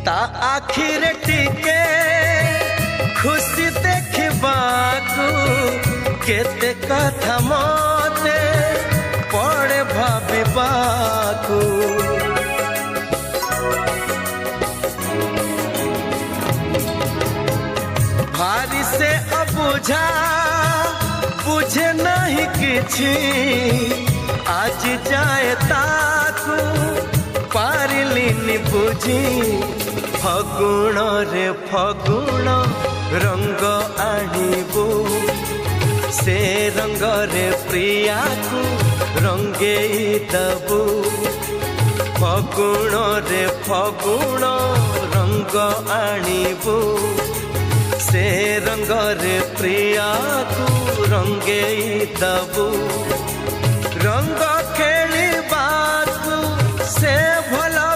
ता आखिर टिके खुशी देखबाकू केते कथा मते पड़े भाबिबाकू भारी से अबुझा बुझे नहीं किछि आज जाए ताकू पारिलिनी बुझी फगुण रे फगुण रंग आनिबू से रंग रे प्रिया को रंगे दबू फगुण रे फगुण रंग आनिबू से रंग रे प्रिया को रंगे दबू रंग खेलिबाकू से भला